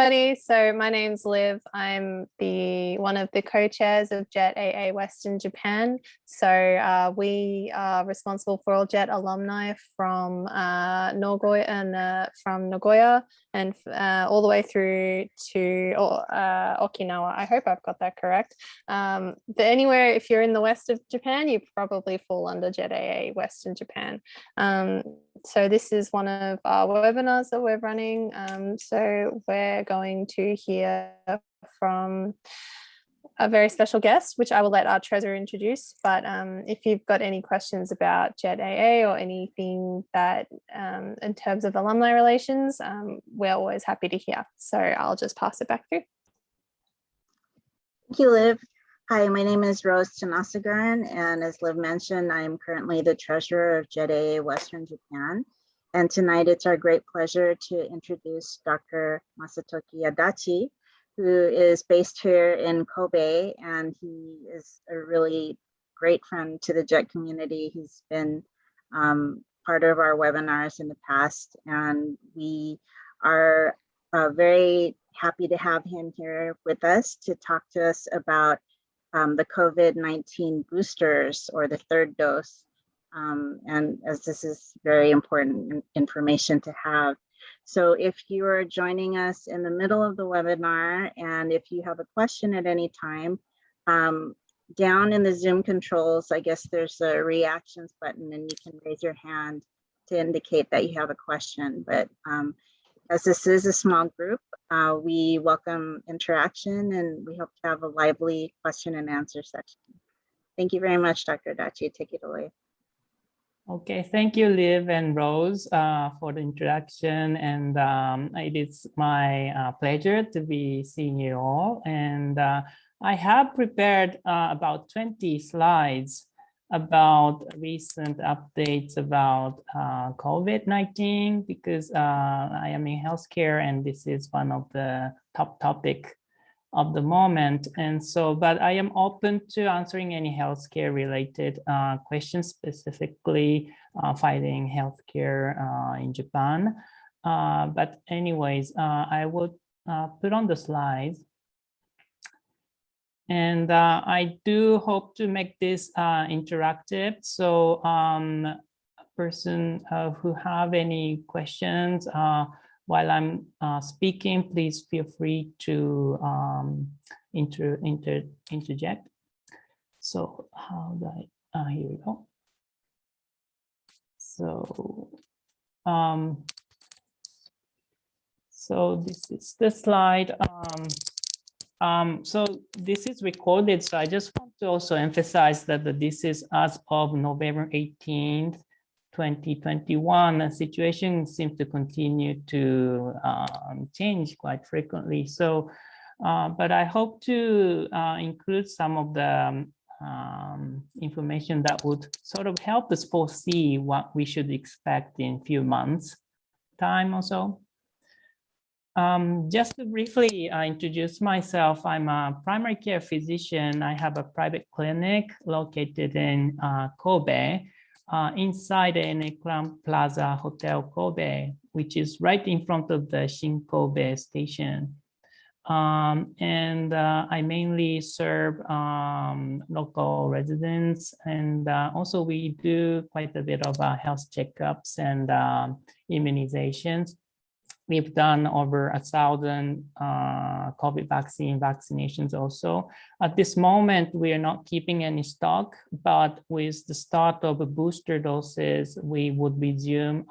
So my name's Liv. I'm one of the co-chairs of JETAAWJ Western Japan. So we are responsible for all JET alumni from Nagoya and all the way through to Okinawa. I hope I've got that correct. But anywhere, if you're in the west of Japan, you probably fall under JETAAWJ Western Japan. So this is one of our webinars that we're running. So we're going to hear from a very special guest, which I will let our treasurer introduce. But if you've got any questions about JETAAWJ or anything that in terms of alumni relations, we're always happy to hear. So I'll just pass it back through. Thank you, Liv. Hi, my name is Rose Tanasagaran, and as Liv mentioned, I am currently the treasurer of JETAAWJ Western Japan. And tonight it's our great pleasure to introduce Dr. Masatoki Adachi, who is based here in Kobe, and he is a really great friend to the JET community. He's been part of our webinars in the past, and we are very happy to have him here with us to talk to us about the COVID-19 boosters or the third dose. And as this is very important information to have. So if you are joining us in the middle of the webinar, and if you have a question at any time, down in the Zoom controls, I guess there's a reactions button and you can raise your hand to indicate that you have a question. But as this is a small group, we welcome interaction and we hope to have a lively question and answer section. Thank you very much, Dr. Adachi. Take it away. Okay, thank you, Liv and Rose, for the introduction. And it is my pleasure to be seeing you all. And I have prepared about 20 slides about recent updates about COVID-19, because I am in healthcare and this is one of the top topic of the moment. And so, but I am open to answering any healthcare related questions, specifically fighting healthcare in Japan. But anyways, I would put on the slides. And I do hope to make this interactive. So a person who have any questions while I'm speaking, please feel free to interject. So how do I, here we go. So, so this is the slide. So this is recorded. So I just want to also emphasize that this is as of November 18th, 2021, the situation seems to continue to change quite frequently. So, but I hope to include some of the information that would sort of help us foresee what we should expect in a few months' time or so. Just to briefly introduce myself, I'm a primary care physician. I have a private clinic located in Kobe, inside the Crowne Plaza Hotel Kobe, which is right in front of the Shin Kobe station. And I mainly serve local residents, and also we do quite a bit of health checkups and immunizations. We've done over 1,000 COVID vaccinations also. At this moment, we are not keeping any stock, but with the start of the booster doses, we would resume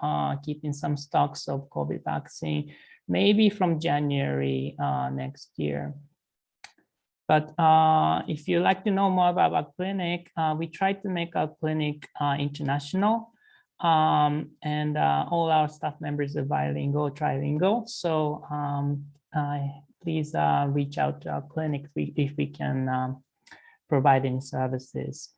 keeping some stocks of COVID vaccine, maybe from January next year. But if you'd like to know more about our clinic, we try to make our clinic international. And all our staff members are bilingual, trilingual. So please reach out to our clinic if we can provide any services.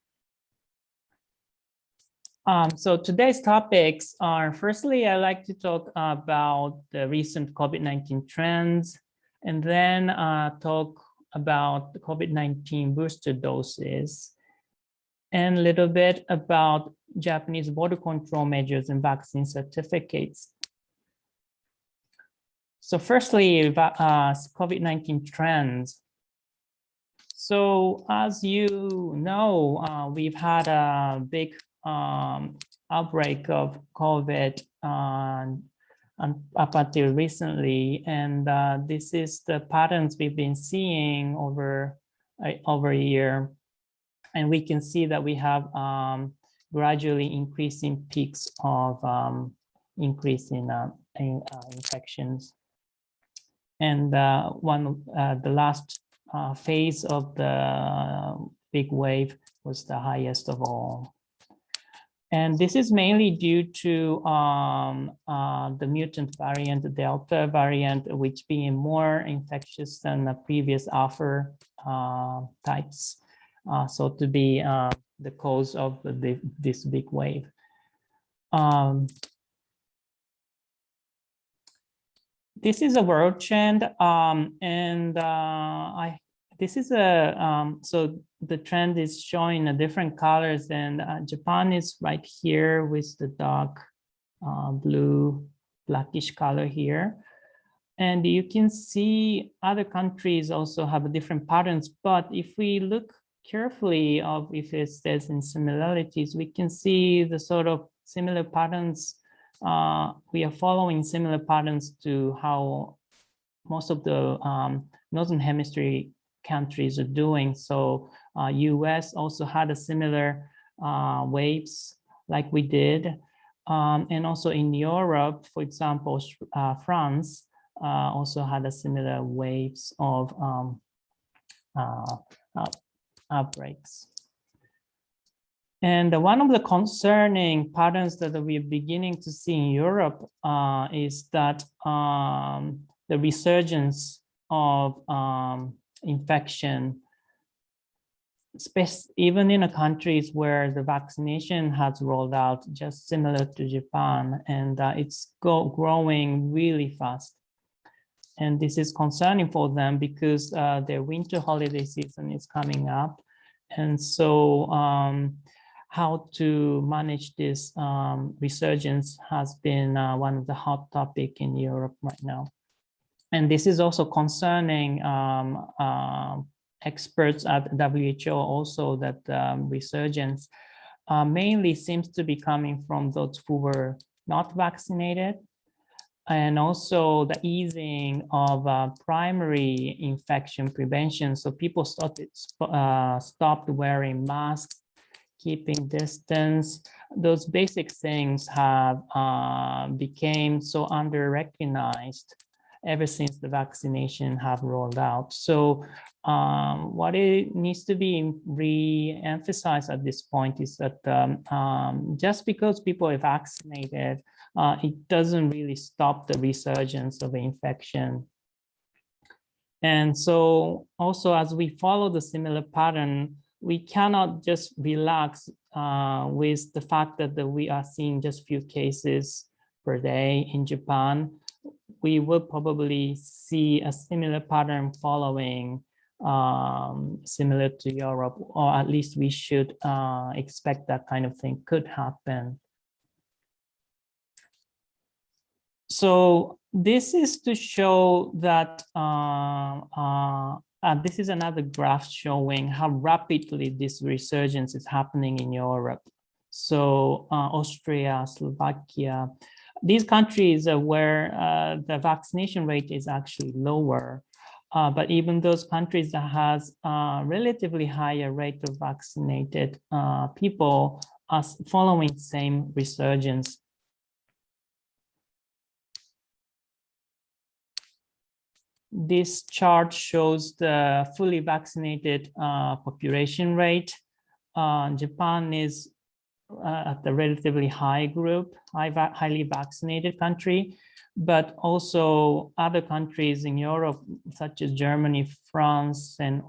So today's topics are, firstly, I'd like to talk about the recent COVID-19 trends, and then talk about the COVID-19 booster doses, and a little bit about Japanese border control measures and vaccine certificates. So firstly, COVID-19 trends. So as you know, we've had a big outbreak of COVID up until recently, and this is the patterns we've been seeing over a year, and we can see that we have gradually increasing peaks of increase in infections, and the last phase of the big wave was the highest of all. And this is mainly due to the mutant variant, the Delta variant, which being more infectious than the previous Alpha types. So to be the cause of this big wave. This is a world trend, and this is a so the trend is showing a different colors, and Japan is right here with the dark blue blackish color here, and you can see other countries also have different patterns. But if we look carefully of if there's in similarities, we can see the sort of similar patterns. We are following similar patterns to how most of the Northern Hemisphere countries are doing. So US also had a similar waves like we did. And also in Europe, for example, France also had a similar waves of outbreaks. And one of the concerning patterns that we're beginning to see in Europe is that the resurgence of infection, even in countries where the vaccination has rolled out, just similar to Japan, and it's growing really fast. And this is concerning for them because their winter holiday season is coming up. And so how to manage this resurgence has been one of the hot topics in Europe right now. And this is also concerning experts at WHO also, that resurgence mainly seems to be coming from those who were not vaccinated, and also the easing of primary infection prevention. So people stopped wearing masks, keeping distance. Those basic things have became so under-recognized ever since the vaccination have rolled out. So what it needs to be re-emphasized at this point is that just because people are vaccinated, it doesn't really stop the resurgence of infection. And so also, as we follow the similar pattern, we cannot just relax with the fact that we are seeing just few cases per day in Japan. We will probably see a similar pattern following, similar to Europe, or at least we should expect that kind of thing could happen. So this is to show that this is another graph showing how rapidly this resurgence is happening in Europe. So Austria, Slovakia, these countries are where the vaccination rate is actually lower. But even those countries that has a relatively higher rate of vaccinated people are following same resurgence. This chart shows the fully vaccinated population rate. Japan is at the relatively high group, highly vaccinated country, but also other countries in Europe, such as Germany, France, and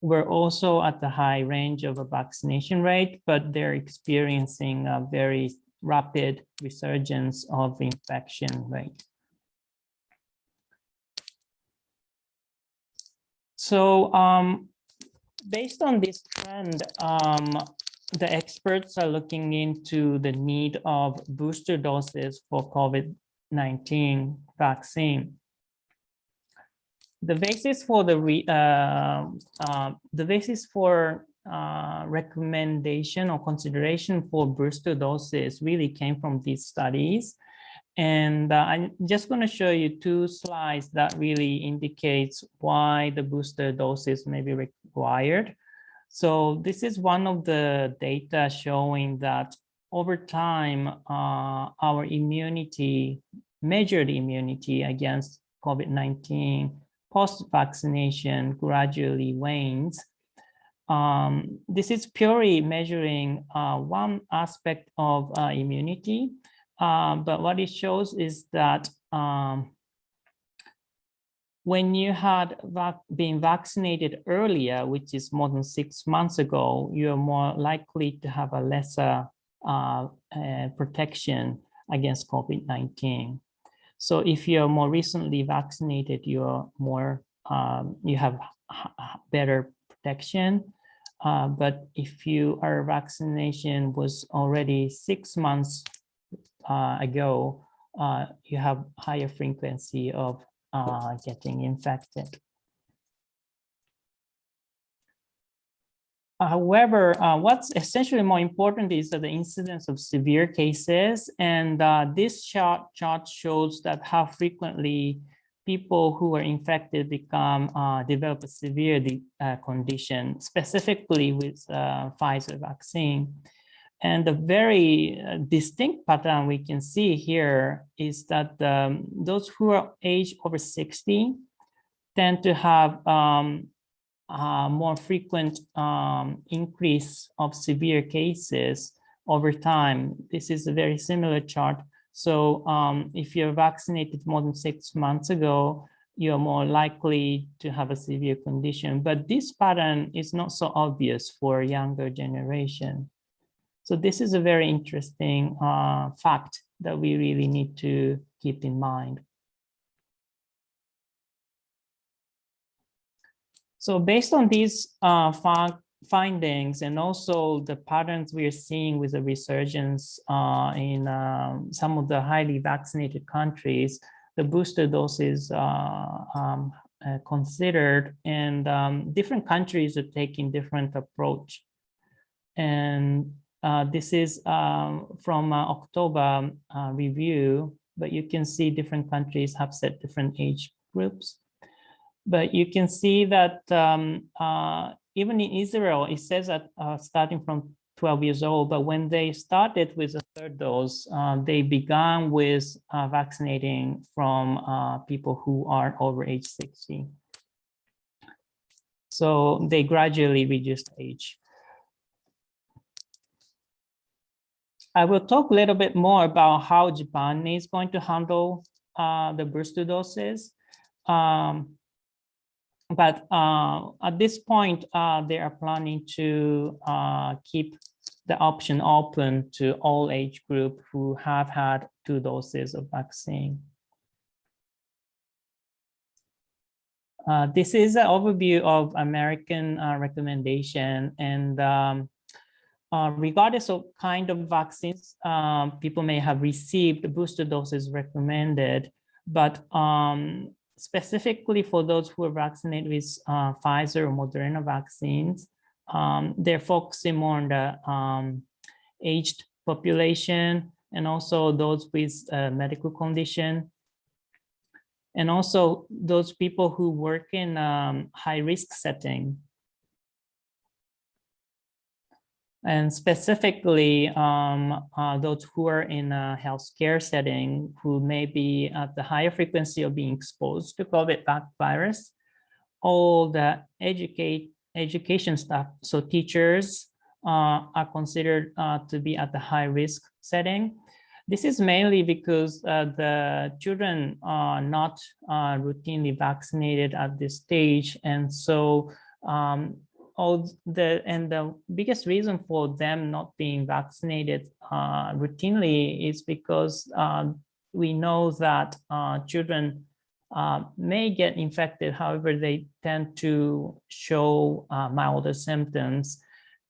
were also at the high range of a vaccination rate, but they're experiencing a very rapid resurgence of infection rate. So based on this trend, the experts are looking into the need of booster doses for COVID-19 COVID-19 vaccine. The basis for recommendation or consideration for booster doses really came from these studies. And I'm just going to show you two slides that really indicates why the booster doses may be required. So this is one of the data showing that over time, our immunity, measured immunity against COVID-19 post-vaccination gradually wanes. This is purely measuring one aspect of immunity, but what it shows is that when you had been vaccinated earlier, which is more than 6 months ago, you're more likely to have a lesser protection against COVID-19. So if you're more recently vaccinated, you're more, you have better protection. But if your vaccination was already 6 months ago, you have higher frequency of getting infected. However, what's essentially more important is that the incidence of severe cases, and this chart shows that how frequently people who are infected develop a severe condition, specifically with Pfizer vaccine. And the very distinct pattern we can see here is that those who are aged over 60 tend to have more frequent increase of severe cases over time. This is a very similar chart. So if you're vaccinated more than 6 months ago, you're more likely to have a severe condition. But this pattern is not so obvious for younger generation. So this is a very interesting fact that we really need to keep in mind. So based on these findings and also the patterns we are seeing with the resurgence in some of the highly vaccinated countries, the booster doses considered, and different countries are taking different approach. And this is from October review, but you can see different countries have set different age groups. But you can see that even in Israel, it says that starting from 12 years old, but when they started with the third dose, they began with vaccinating from people who are over age 60. So they gradually reduced age. I will talk a little bit more about how Japan is going to handle the booster doses. But at this point, they are planning to keep the option open to all age group who have had 2 doses of vaccine. This is an overview of American recommendation, and regardless of kind of vaccines, people may have received the booster doses recommended, but specifically for those who are vaccinated with Pfizer or Moderna vaccines, they're focusing more on the aged population and also those with medical condition, and also those people who work in high-risk setting. And specifically, those who are in a healthcare setting who may be at the higher frequency of being exposed to COVID virus, all the education staff, so teachers are considered to be at the high risk setting. This is mainly because the children are not routinely vaccinated at this stage, and so the biggest reason for them not being vaccinated routinely is because we know that children may get infected. However, they tend to show milder symptoms,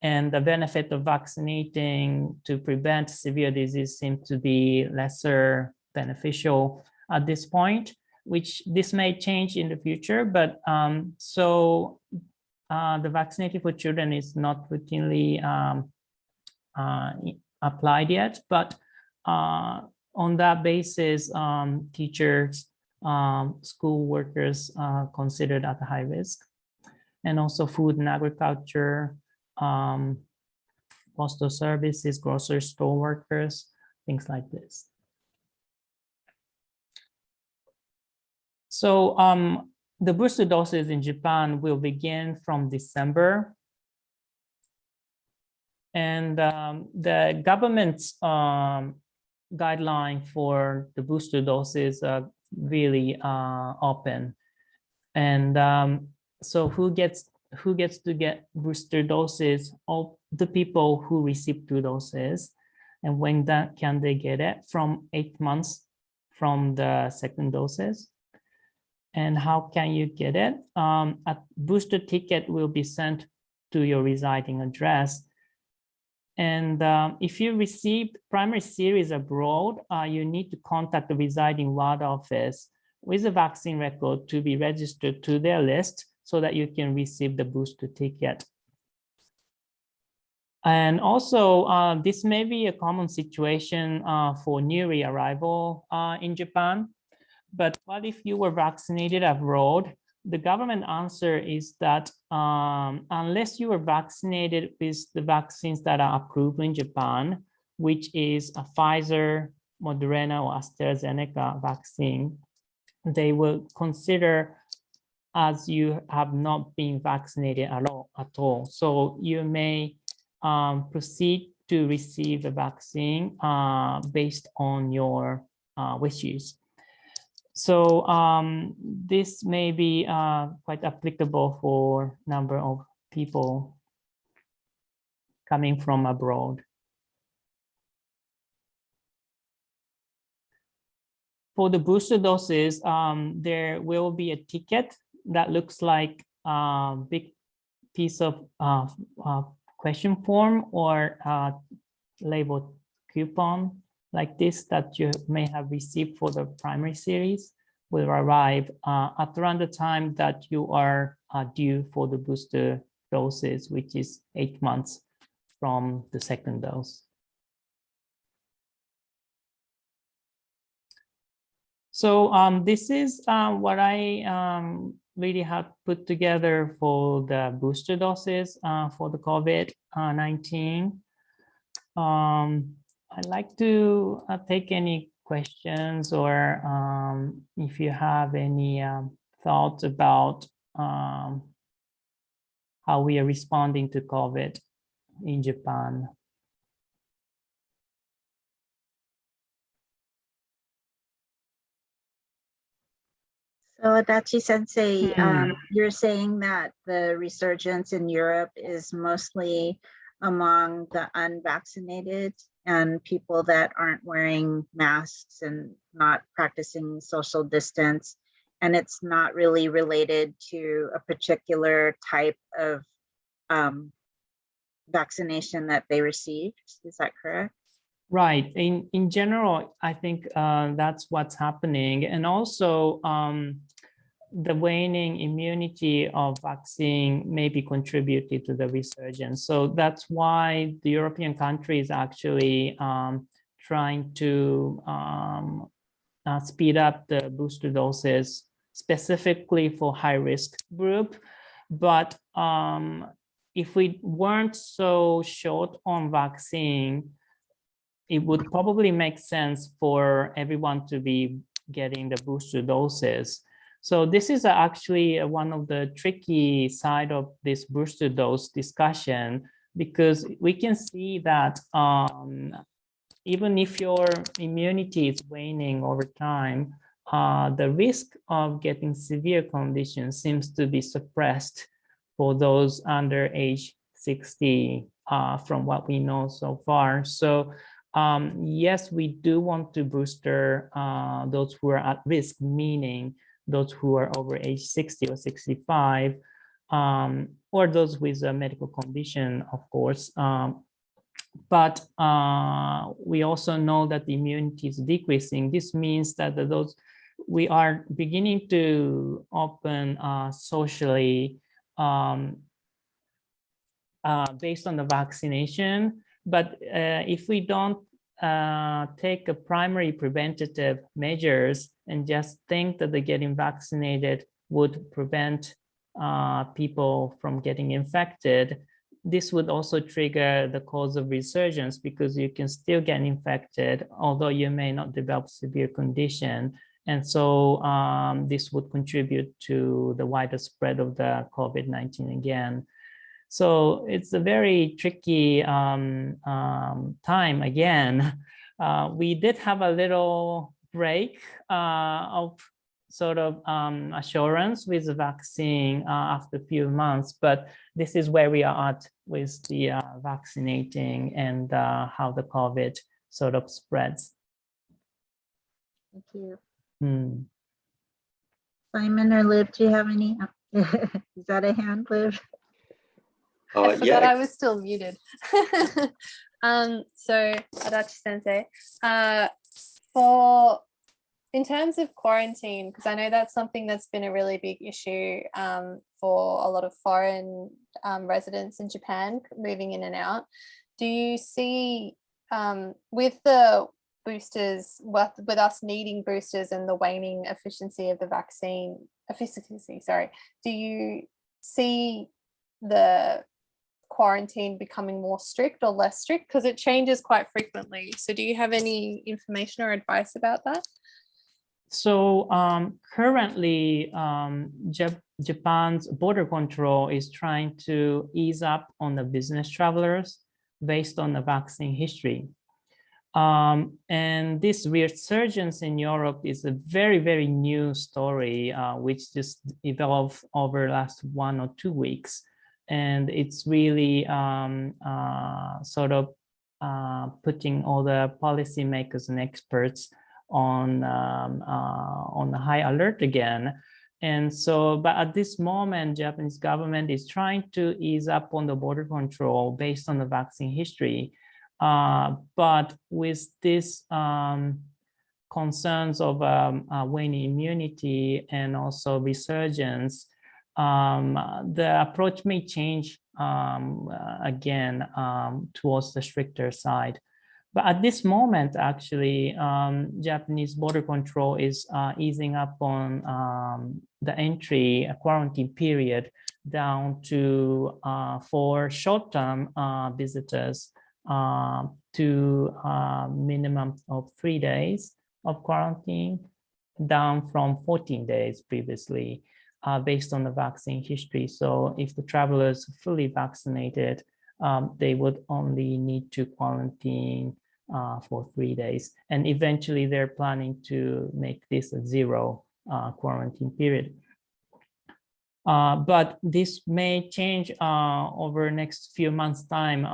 and the benefit of vaccinating to prevent severe disease seems to be lesser beneficial at this point, which this may change in the future, but the vaccinated for children is not routinely applied yet, but on that basis, teachers, school workers considered at high risk, and also food and agriculture, postal services, grocery store workers, things like this. So the booster doses in Japan will begin from December. And the government's guideline for the booster doses are really open. And so who gets to get booster doses? All the people who receive 2 doses. And when that can they get it? From 8 months from the second doses. And how can you get it? A booster ticket will be sent to your residing address. And if you received primary series abroad, you need to contact the residing ward office with a vaccine record to be registered to their list so that you can receive the booster ticket. And also, this may be a common situation for newly arrival in Japan. But what if you were vaccinated abroad? The government answer is that unless you were vaccinated with the vaccines that are approved in Japan, which is a Pfizer, Moderna, or AstraZeneca vaccine, they will consider as you have not been vaccinated at all. So you may proceed to receive a vaccine based on your wishes. So this may be quite applicable for a number of people coming from abroad. For the booster doses, there will be a ticket that looks like a big piece of question form or labeled coupon like this that you may have received for the primary series will arrive at around the time that you are due for the booster doses, which is 8 months from the second dose. So this is what I really have put together for the booster doses for the COVID-19. I'd like to take any questions or if you have any thoughts about how we are responding to COVID in Japan. So Adachi Sensei, you're saying that the resurgence in Europe is mostly among the unvaccinated and people that aren't wearing masks and not practicing social distance. And it's not really related to a particular type of vaccination that they received. Is that correct? Right. In general, I think that's what's happening. And also the waning immunity of vaccine may be contributed to the resurgence. So that's why the European countries actually trying to speed up the booster doses specifically for high risk group. But if we weren't so short on vaccine, it would probably make sense for everyone to be getting the booster doses. So this is actually one of the tricky side of this booster dose discussion, because we can see that even if your immunity is waning over time, the risk of getting severe conditions seems to be suppressed for those under age 60 from what we know so far. So yes, we do want to booster those who are at risk, meaning those who are over age 60 or 65, or those with a medical condition, of course. but we also know that the immunity is decreasing. This means that we are beginning to open socially based on the vaccination. But if we don't take a primary preventative measures and just think that the getting vaccinated would prevent people from getting infected, this would also trigger the cause of resurgence, because you can still get infected, although you may not develop severe condition. And so this would contribute to the wider spread of the COVID-19 again. So it's a very tricky time again. We did have a little break of sort of assurance with the vaccine after a few months, but this is where we are at with the vaccinating and how the COVID sort of spreads. Thank you. Simon or Liv, do you have any? Is that a hand, Liv? I forgot I was still muted. So Adachi Sensei, in terms of quarantine, because I know that's something that's been a really big issue for a lot of foreign residents in Japan moving in and out. Do you see with the boosters, with us needing boosters and the waning efficiency of the vaccine, do you see the quarantine becoming more strict or less strict? Because it changes quite frequently. So do you have any information or advice about that? So currently, Japan's border control is trying to ease up on the business travelers based on the vaccine history. And this resurgence in Europe is a very, very new story, which just evolved over the last 1 or 2 weeks. And it's really sort of putting all the policymakers and experts on the high alert again. And so, but at this moment, Japanese government is trying to ease up on the border control based on the vaccine history. But with this concerns of waning immunity and also resurgence, the approach may change again towards the stricter side. But at this moment, actually, Japanese border control is easing up on the entry quarantine period down to for short-term visitors to a minimum of 3 days of quarantine, down from 14 days previously, based on the vaccine history. So if the travelers are fully vaccinated, they would only need to quarantine for 3 days. And eventually they're planning to make this a 0 quarantine period. But this may change over the next few months' time,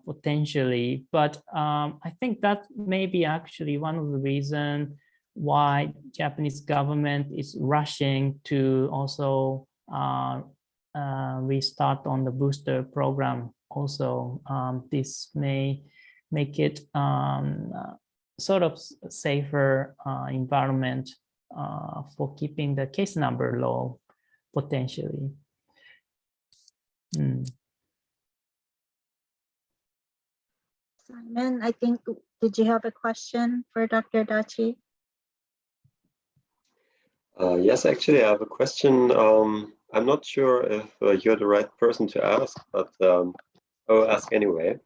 potentially. But I think that may be actually one of the reasons why Japanese government is rushing to also restart on the booster program. Also, this may make it sort of safer environment for keeping the case number low, potentially. Simon, I think, did you have a question for Dr. Adachi? Yes, actually, I have a question. I'm not sure if you're the right person to ask, but I'll ask anyway.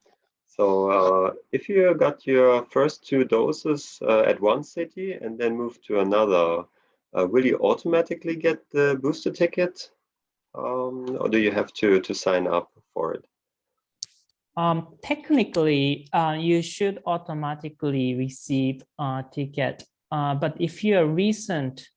So if you got your first 2 doses at one city and then move to another, will you automatically get the booster ticket, or do you have to sign up for it? Technically, you should automatically receive a ticket. But if you're a recent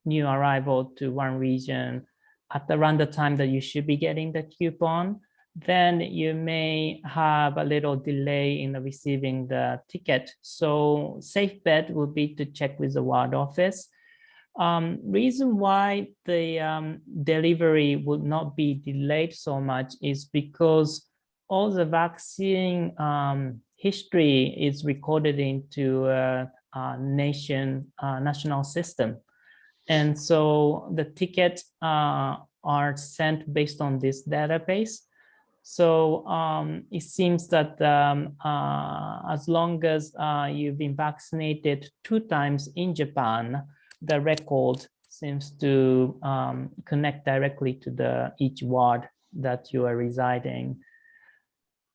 new arrival to one region at around the time that you should be getting the coupon, then you may have a little delay in receiving the ticket. So safe bet would be to check with the ward office. Reason why the delivery would not be delayed so much is because all the vaccine history is recorded into a national system. And so the tickets are sent based on this database. So it seems that as long as you've been vaccinated 2 times in Japan, the record seems to connect directly to each ward that you are residing.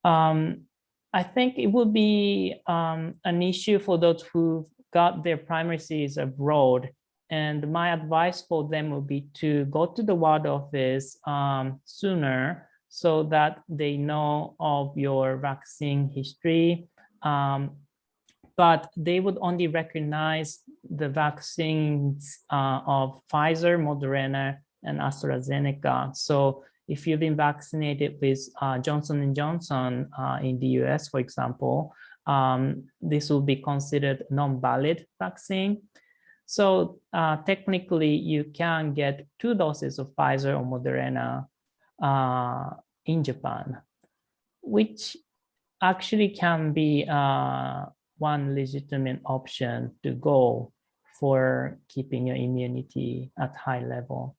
I think it would be an issue for those who got their primary series abroad. And my advice for them would be to go to the ward office sooner, so that they know of your vaccine history. But they would only recognize the vaccines of Pfizer, Moderna, and AstraZeneca. So if you've been vaccinated with Johnson & Johnson in the US, for example, this will be considered non-valid vaccine. So technically, you can get 2 doses of Pfizer or Moderna in Japan, which actually can be one legitimate option to go for keeping your immunity at high level.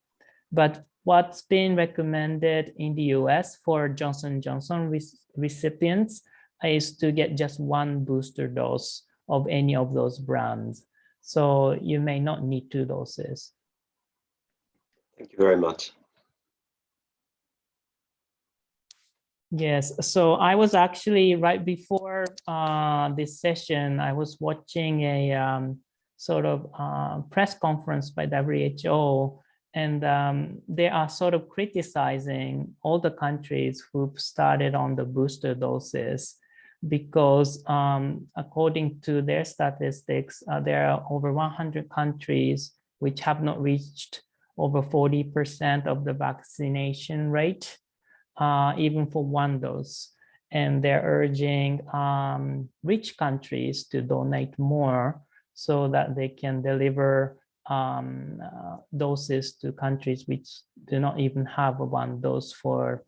But what's been recommended in the US for Johnson & Johnson recipients is to get just 1 booster dose of any of those brands. So you may not need 2 doses. Thank you very much. Yes, so I was actually right before this session, I was watching a sort of press conference by WHO, and they are sort of criticizing all the countries who've started on the booster doses, because according to their statistics, there are over 100 countries which have not reached over 40% of the vaccination rate, even for 1 dose. And they're urging rich countries to donate more so that they can deliver doses to countries which do not even have 1 dose for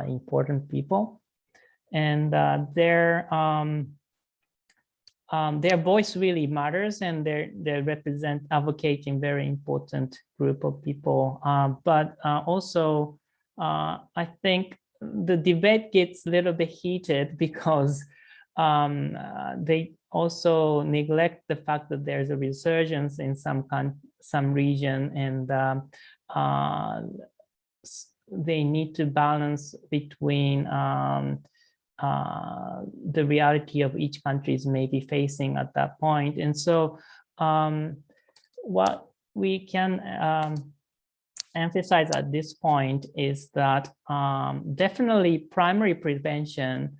important people. And their voice really matters, and they represent advocating very important group of people. But also, I think the debate gets a little bit heated because they also neglect the fact that there's a resurgence in some region, and they need to balance between the reality of each country is maybe facing at that point. And so what we can emphasize at this point is that definitely primary prevention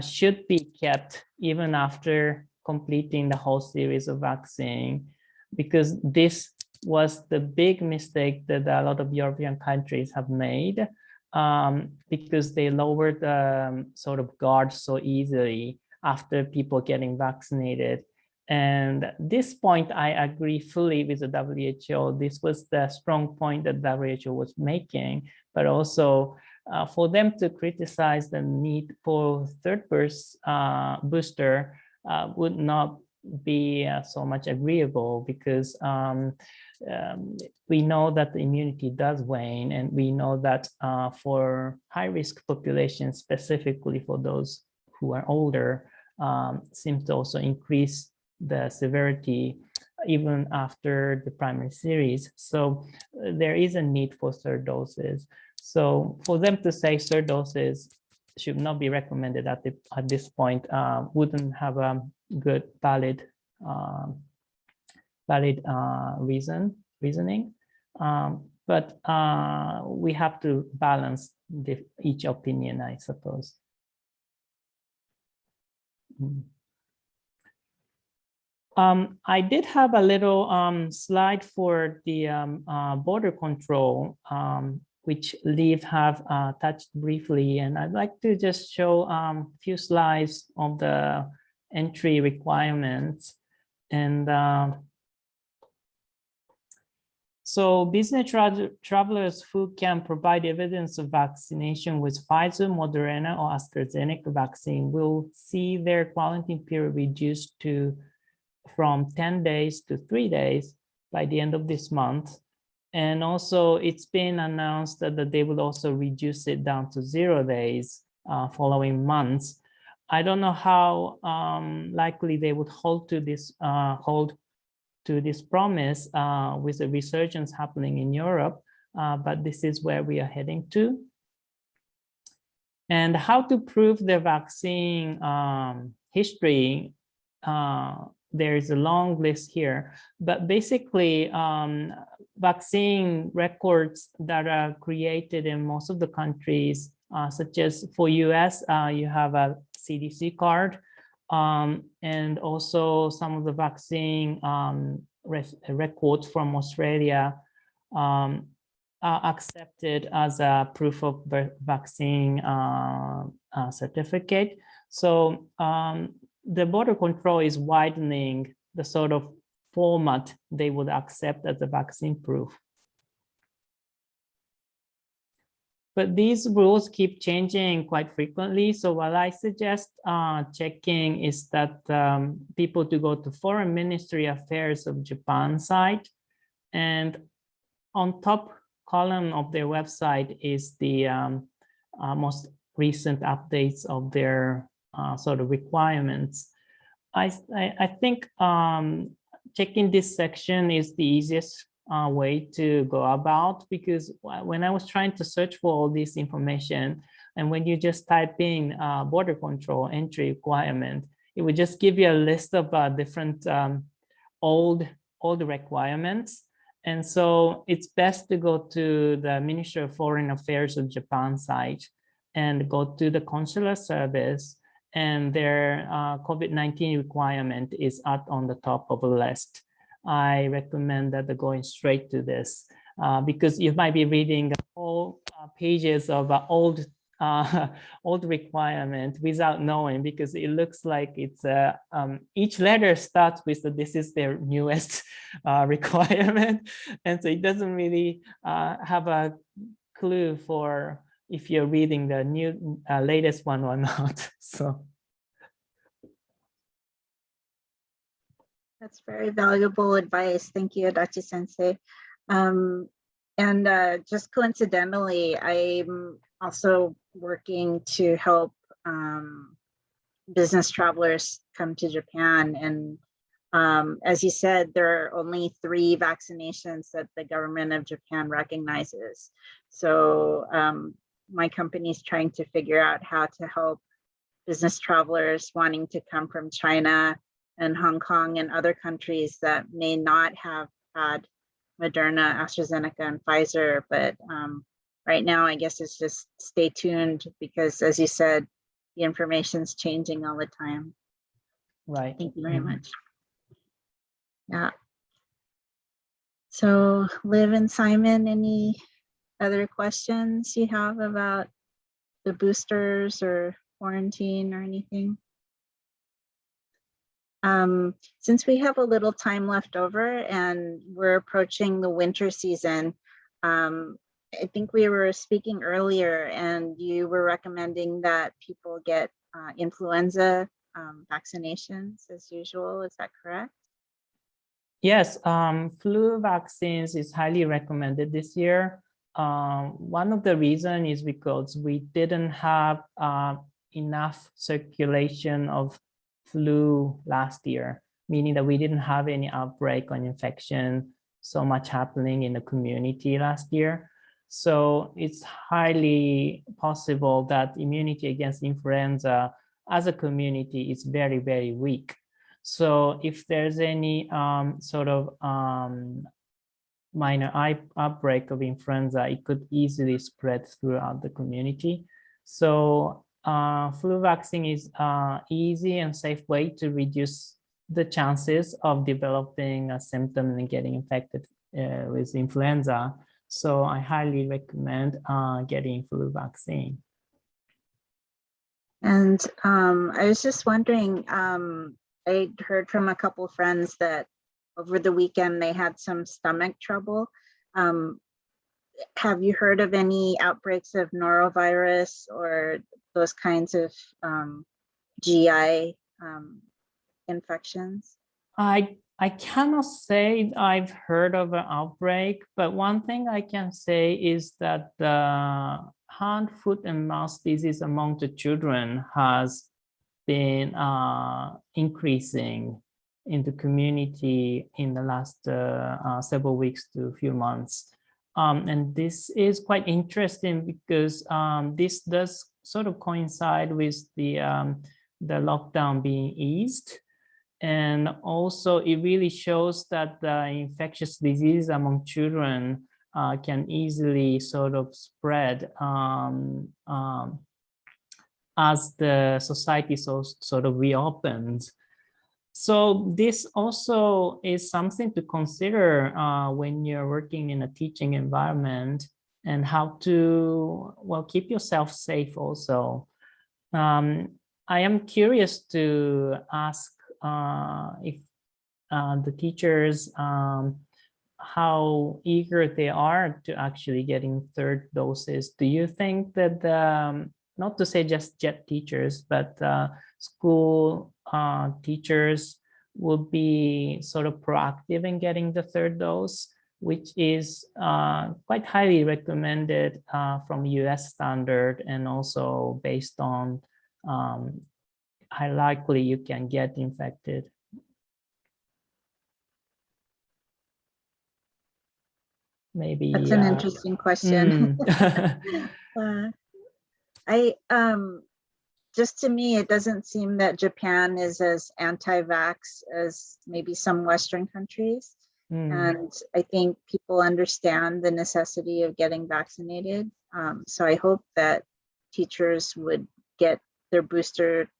should be kept even after completing the whole series of vaccine, because this was the big mistake that a lot of European countries have made, because they lowered the sort of guard so easily after people getting vaccinated. And at this point, I agree fully with the WHO. This was the strong point that WHO was making, but also for them to criticize the need for 3rd booster would not be so much agreeable, because we know that the immunity does wane, and we know that for high-risk populations, specifically for those who are older, seems to also increase the severity even after the primary series. So there is a need for 3rd doses. So for them to say 3rd doses should not be recommended at this point wouldn't have a good valid reasoning. But we have to balance each opinion, I suppose. I did have a little slide for the border control, which Liv have touched briefly, and I'd like to just show a few slides of the entry requirements. And So business travelers who can provide evidence of vaccination with Pfizer, Moderna, or AstraZeneca vaccine will see their quarantine period reduced from 10 days to 3 days by the end of this month. And also it's been announced that they will also reduce it down to 0 days following months. I don't know how likely they would hold to this promise with the resurgence happening in Europe, but this is where we are heading to. And how to prove the vaccine history, there is a long list here, but basically vaccine records that are created in most of the countries, such as for US, you have a CDC card, and also some of the vaccine records from Australia are accepted as a proof of vaccine certificate. So the border control is widening the sort of format they would accept as a vaccine proof. But these rules keep changing quite frequently. So what I suggest checking is that people to go to Foreign Ministry Affairs of Japan site, and on top column of their website is the most recent updates of their sort of requirements. I think checking this section is the easiest way to go about, because when I was trying to search for all this information, and when you just type in border control entry requirement, it would just give you a list of different old requirements. And so it's best to go to the Ministry of Foreign Affairs of Japan site and go to the consular service, and their COVID-19 requirement is on the top of the list. I recommend that they're going straight to this because you might be reading whole pages of old requirement without knowing, because it looks like it's each letter starts with this is their newest requirement, and so it doesn't really have a clue for if you're reading the new latest one or not. So that's very valuable advice. Thank you, Adachi Sensei. And just coincidentally, I'm also working to help business travelers come to Japan. And as you said, there are only 3 vaccinations that the government of Japan recognizes. So my company is trying to figure out how to help business travelers wanting to come from China and Hong Kong and other countries that may not have had Moderna, AstraZeneca, and Pfizer. But right now, I guess it's just stay tuned, because as you said, the information's changing all the time. right. Thank you very much. Yeah. So Liv and Simon, any other questions you have about the boosters or quarantine or anything? Since we have a little time left over and we're approaching the winter season, I think we were speaking earlier and you were recommending that people get influenza vaccinations as usual. Is that correct? Yes, flu vaccines is highly recommended this year. One of the reasons is because we didn't have enough circulation of flu last year, meaning that we didn't have any outbreak on infection, so much happening in the community last year. So it's highly possible that immunity against influenza as a community is very, very weak. So if there's any sort of minor outbreak of influenza, it could easily spread throughout the community. So flu vaccine is easy and safe way to reduce the chances of developing a symptom and getting infected with influenza. So I highly recommend getting flu vaccine. And I was just wondering, I heard from a couple friends that over the weekend they had some stomach trouble. Have you heard of any outbreaks of norovirus or those kinds of GI infections? I cannot say I've heard of an outbreak, but one thing I can say is that the hand, foot, and mouth disease among the children has been increasing in the community in the last several weeks to a few months. And this is quite interesting because this does sort of coincide with the lockdown being eased. And also it really shows that the infectious disease among children can easily sort of spread as the society sort of reopens. So this also is something to consider when you're working in a teaching environment, and how to, well, keep yourself safe also. I am curious to ask if the teachers, how eager they are to actually getting third doses. Do you think that, not to say just JET teachers, but school teachers will be sort of proactive in getting the third dose, which is quite highly recommended from US standard, and also based on how likely you can get infected? Maybe that's an interesting question. Just to me, it doesn't seem that Japan is as anti-vax as maybe some Western countries. And I think people understand the necessity of getting vaccinated. So I hope that teachers would get their booster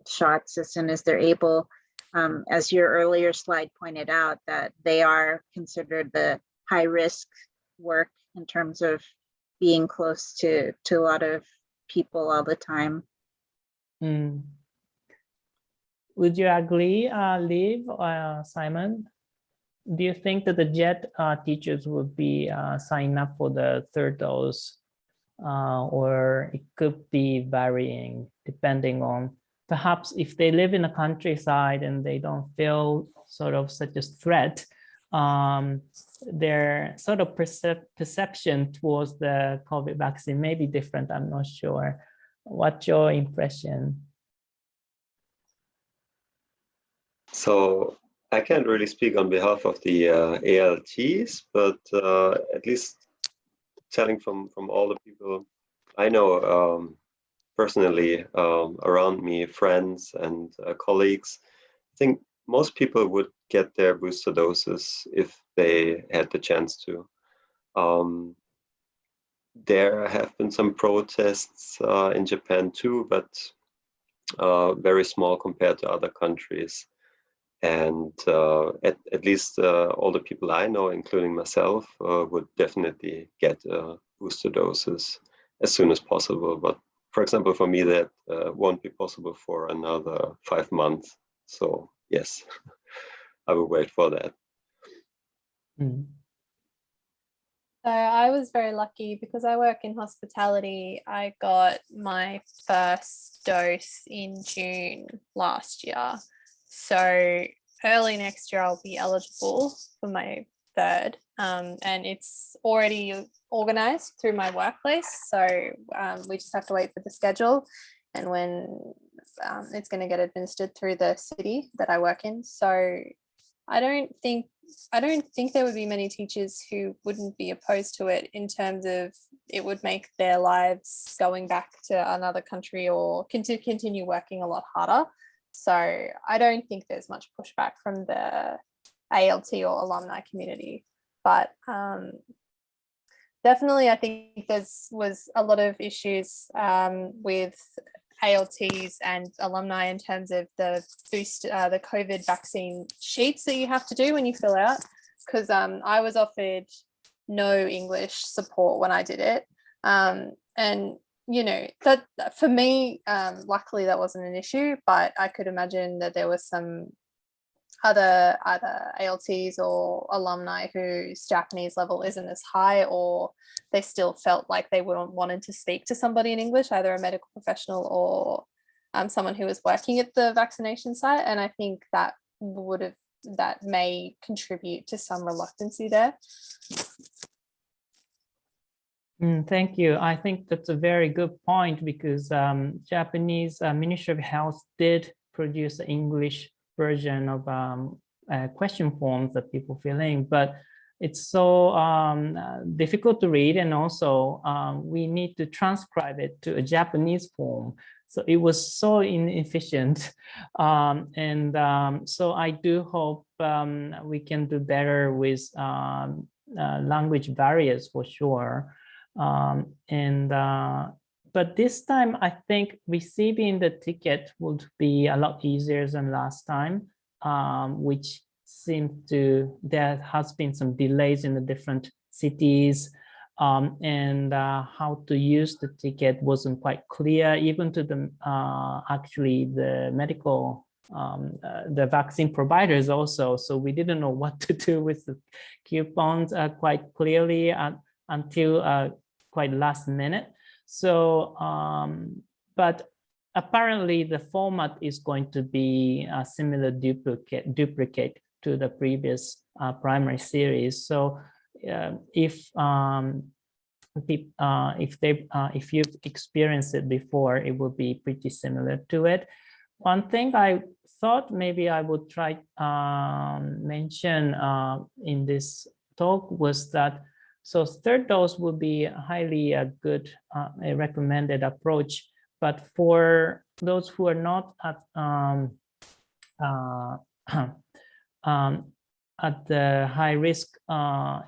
shots as soon as they're able. As your earlier slide pointed out, that they are considered the high risk work in terms of being close to a lot of people all the time. Would you agree, Liv, Simon? Do you think that the JET teachers would be signing up for the third dose, or it could be varying depending on, perhaps if they live in a countryside and they don't feel sort of such a threat, their sort of perception towards the COVID vaccine may be different. I'm not sure. What's your impression? So I can't really speak on behalf of the ALTs, but at least telling from all the people I know personally around me, friends and colleagues, I think most people would get their booster doses if they had the chance to. There have been some protests in Japan too, but very small compared to other countries. And at least all the people I know, including myself, would definitely get booster doses as soon as possible. But for example, for me, that won't be possible for another 5 months. So yes, I will wait for that. So I was very lucky because I work in hospitality. I got my first dose in June last year. So early next year, I'll be eligible for my third. And it's already organized through my workplace. So we just have to wait for the schedule and when it's going to get administered through the city that I work in. So I don't think there would be many teachers who wouldn't be opposed to it, in terms of it would make their lives going back to another country or continue working a lot harder. So I don't think there's much pushback from the ALT or alumni community, but definitely I think was a lot of issues with ALTs and alumni in terms of the COVID vaccine sheets that you have to do when you fill out, because I was offered no English support when I did it, and you know, that for me, luckily that wasn't an issue, but I could imagine that there was some other either ALTs or alumni whose Japanese level isn't as high, or they still felt like they wouldn't wanted to speak to somebody in English, either a medical professional or someone who was working at the vaccination site. And I think that may contribute to some reluctancy there. Thank you. I think that's a very good point, because Japanese Ministry of Health did produce an English version of question forms that people fill in, but it's so difficult to read, and also we need to transcribe it to a Japanese form. So it was so inefficient. So I do hope we can do better with language barriers for sure. But this time, I think receiving the ticket would be a lot easier than last time, which seemed to, there has been some delays in the different cities, and how to use the ticket wasn't quite clear, even to the actually the medical, the vaccine providers also. So we didn't know what to do with the coupons quite clearly until quite last minute. So, but apparently the format is going to be a similar duplicate to the previous primary series. So if you've experienced it before, it will be pretty similar to it. One thing I thought maybe I would try mention in this talk was that, so third dose would be highly a good, a recommended approach. But for those who are not at the high risk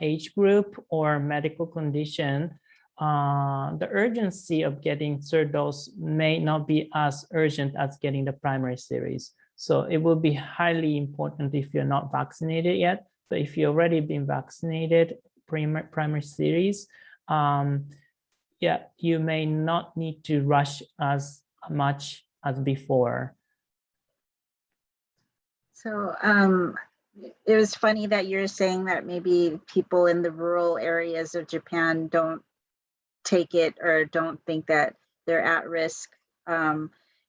age group or medical condition, the urgency of getting third dose may not be as urgent as getting the primary series. So it will be highly important if you're not vaccinated yet. But if you've already been vaccinated, primary series, yeah, you may not need to rush as much as before. So it was funny that you're saying that maybe people in the rural areas of Japan don't take it or don't think that they're at risk.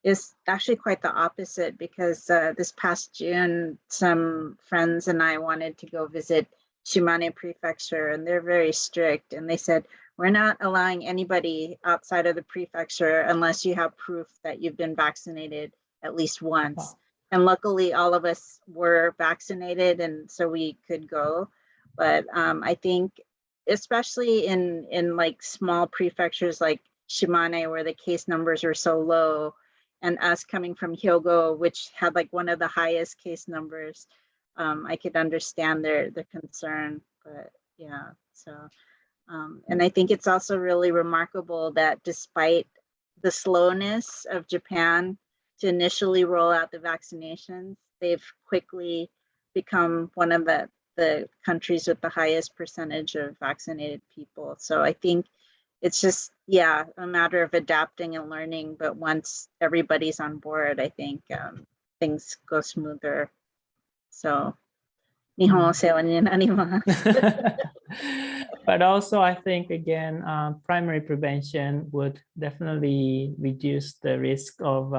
Is actually quite the opposite, because this past June, some friends and I wanted to go visit Shimane Prefecture, and they're very strict. And they said, we're not allowing anybody outside of the prefecture unless you have proof that you've been vaccinated at least once. Wow. And luckily, all of us were vaccinated, and so we could go. But I think, especially in like small prefectures like Shimane, where the case numbers are so low, and us coming from Hyogo, which had like one of the highest case numbers, I could understand their concern. But yeah, so and I think it's also really remarkable that despite the slowness of Japan to initially roll out the vaccinations, they've quickly become one of the countries with the highest percentage of vaccinated people. So I think it's just, yeah, a matter of adapting and learning. But once everybody's on board, I think things go smoother. So, Nihon sewa ni narimasu. But also, I think, again, primary prevention would definitely reduce the risk of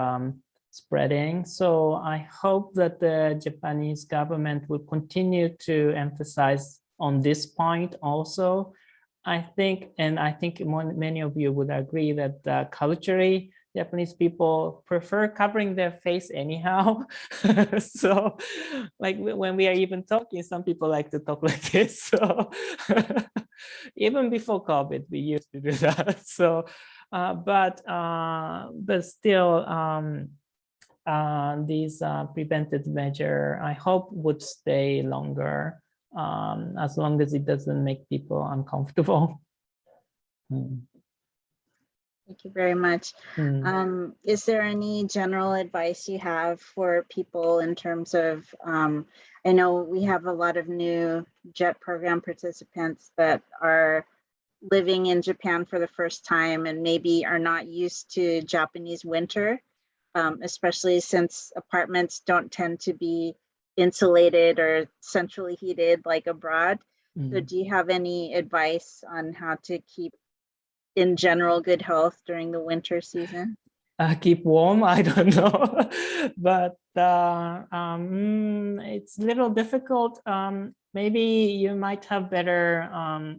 spreading. So I hope that the Japanese government will continue to emphasize on this point also. I think, and I think many of you would agree that culturally, Japanese people prefer covering their face anyhow. So like when we are even talking, some people like to talk like this. So even before COVID, we used to do that. So, but still, these preventive measure, I hope, would stay longer, as long as it doesn't make people uncomfortable. Thank you very much. Is there any general advice you have for people in terms of, I know we have a lot of new JET program participants that are living in Japan for the first time and maybe are not used to Japanese winter, especially since apartments don't tend to be insulated or centrally heated like abroad. So Mhm. do you have any advice on how to keep in general good health during the winter season? Keep warm, I don't know, but it's a little difficult. Maybe you might have better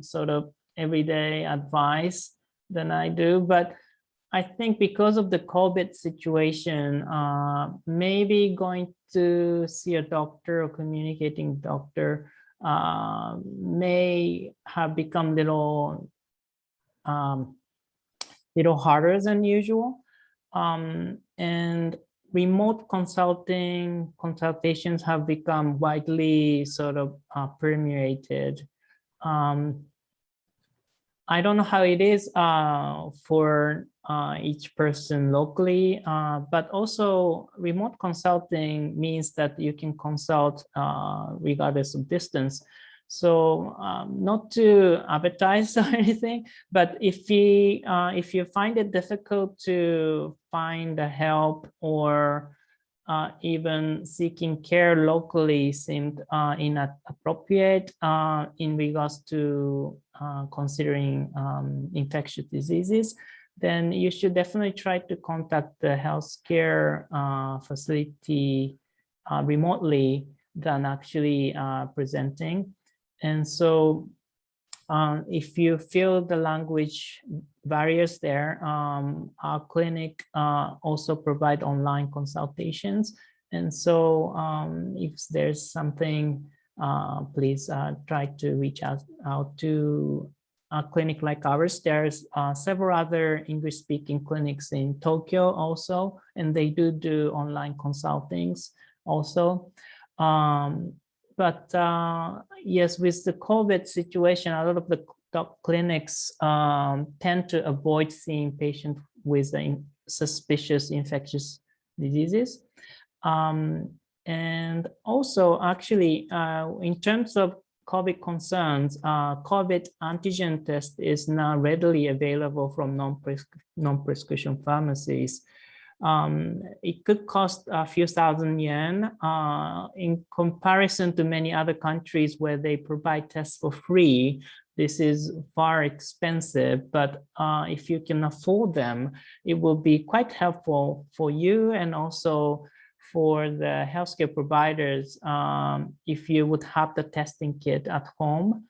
sort of everyday advice than I do, but I think because of the COVID situation, maybe going to see a doctor or communicating doctor may have become little harder than usual. And remote consultations have become widely sort of permeated. I don't know how it is for each person locally, but also remote consulting means that you can consult regardless of distance. So not to advertise or anything, but if you find it difficult to find the help or even seeking care locally seemed inappropriate in regards to considering infectious diseases, then you should definitely try to contact the healthcare facility remotely than actually presenting. And so if you feel the language barriers there, our clinic also provide online consultations. And so if there's something, please try to reach out to a clinic like ours. There's several other English-speaking clinics in Tokyo also, and they do online consultings also. But yes, with the COVID situation, a lot of the clinics tend to avoid seeing patients with suspicious infectious diseases. And also, actually, in terms of COVID concerns, COVID antigen test is now readily available from non-prescription pharmacies. It could cost a few thousand yen in comparison to many other countries where they provide tests for free. This is far expensive, but if you can afford them, it will be quite helpful for you and also for the healthcare providers if you would have the testing kit at home,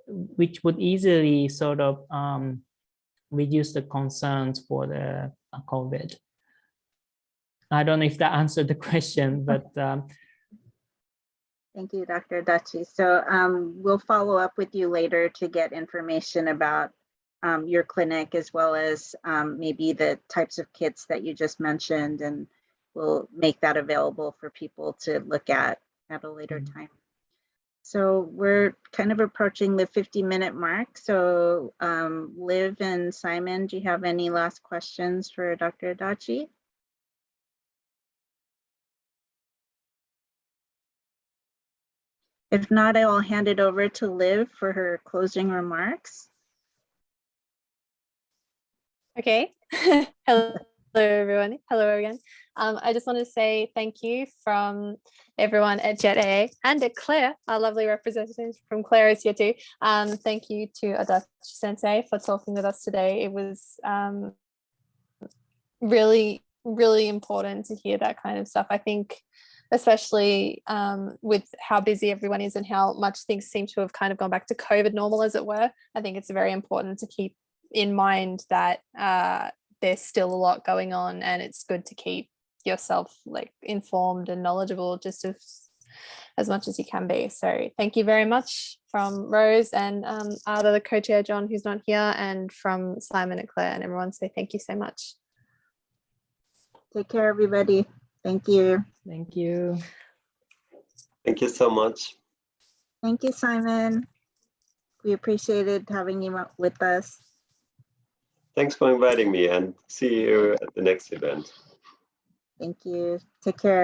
which would easily sort of reduce the concerns for the COVID. I don't know if that answered the question, but thank you, Dr. Adachi. So we'll follow up with you later to get information about your clinic as well as maybe the types of kits that you just mentioned, and we'll make that available for people to look at a later time. So we're kind of approaching the 50-minute mark. So Liv and Simon, do you have any last questions for Dr. Adachi? If not, I will hand it over to Liv for her closing remarks. Okay. Hello, everyone. Hello again. I just want to say thank you from everyone at JETAAWJ and at Claire, our lovely representative from Claire is here too. Thank you to Adachi Sensei for talking with us today. It was really, really important to hear that kind of stuff. I think especially with how busy everyone is and how much things seem to have kind of gone back to COVID normal, as it were. I think it's very important to keep in mind that there's still a lot going on, and it's good to keep yourself like informed and knowledgeable just as much as you can be. So thank you very much from Rose and Ada, the co-chair John, who's not here, and from Simon and Claire and everyone. So thank you so much. Take care, everybody. Thank you. thank you. Thank you so much. Thank you, Simon. We appreciated having you with us. Thanks for inviting me, and see you at the next event. Thank you. Take care.